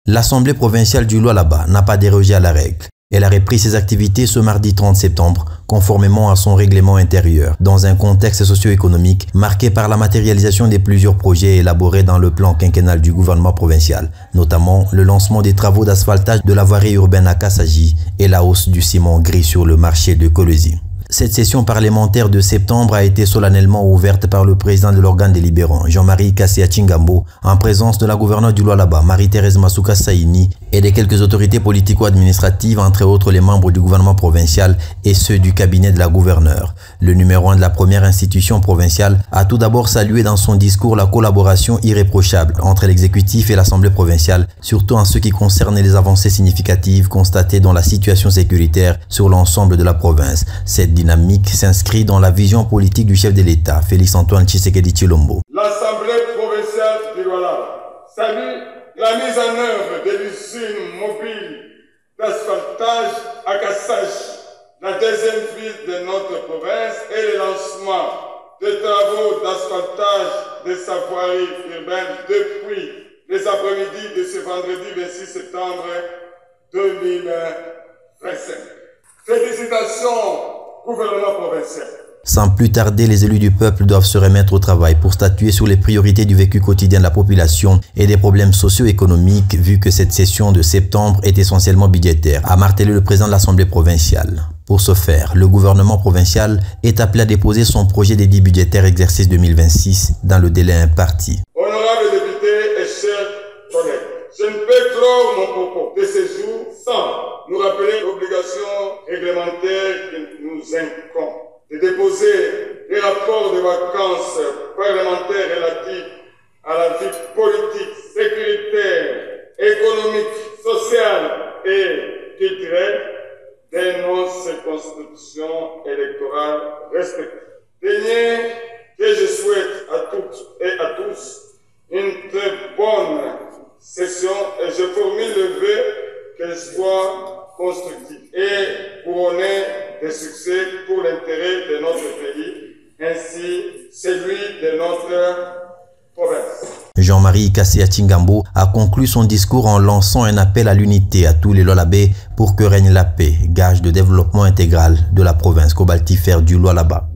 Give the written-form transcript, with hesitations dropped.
L'Assemblée provinciale du Lualaba n'a pas dérogé à la règle. Elle a repris ses activités ce mardi 30 septembre, conformément à son règlement intérieur, dans un contexte socio-économique marqué par la matérialisation de plusieurs projets élaborés dans le plan quinquennal du gouvernement provincial, notamment le lancement des travaux d'asphaltage de la voirie urbaine à Kassaji et la hausse du ciment gris sur le marché de Kolwezi. Cette session parlementaire de septembre a été solennellement ouverte par le président de l'organe délibérant, Jean-Marie Kassia Tchingambo, en présence de la gouverneure du Lualaba, Marie-Thérèse Masuka Saini, et de quelques autorités politico-administratives, entre autres les membres du gouvernement provincial et ceux du cabinet de la gouverneure. Le numéro 1 de la première institution provinciale a tout d'abord salué dans son discours la collaboration irréprochable entre l'exécutif et l'Assemblée provinciale, surtout en ce qui concerne les avancées significatives constatées dans la situation sécuritaire sur l'ensemble de la province. Cette dynamique s'inscrit dans la vision politique du chef de l'État, Félix-Antoine Tshisekedi Tshilombo. L'Assemblée provinciale du Lualaba salue la mise en œuvre de l'usine mobile d'asphaltage à Kassaji, la deuxième ville de notre province, et le lancement des travaux d'asphaltage de sa voirie urbaine depuis les après-midi de ce vendredi 26 septembre 2025. Félicitations, gouvernement provincial. Sans plus tarder, les élus du peuple doivent se remettre au travail pour statuer sur les priorités du vécu quotidien de la population et des problèmes socio-économiques, vu que cette session de septembre est essentiellement budgétaire, a martelé le président de l'Assemblée provinciale. Pour ce faire, le gouvernement provincial est appelé à déposer son projet d'édit budgétaire exercice 2026 dans le délai imparti. Honorables députés et chers collègues, je ne peux clore mon propos de ce jour sans nous rappeler l'obligation réglementaire qui nous incombe de déposer les rapports de vacances parlementaires relatifs à la vie politique, sécuritaire, économique, sociale et culturelle de nos circonscriptions électorales respectives. Dernier que je souhaite à toutes et à tous une très bonne session et je formule le vœu qu'elle soit constructive et couronnée de succès pour l'intérêt de notre pays ainsi celui de notre province. Jean-Marie Kassia Tchingambo a conclu son discours en lançant un appel à l'unité à tous les Lualabais pour que règne la paix, gage de développement intégral de la province cobaltifère du Lualaba.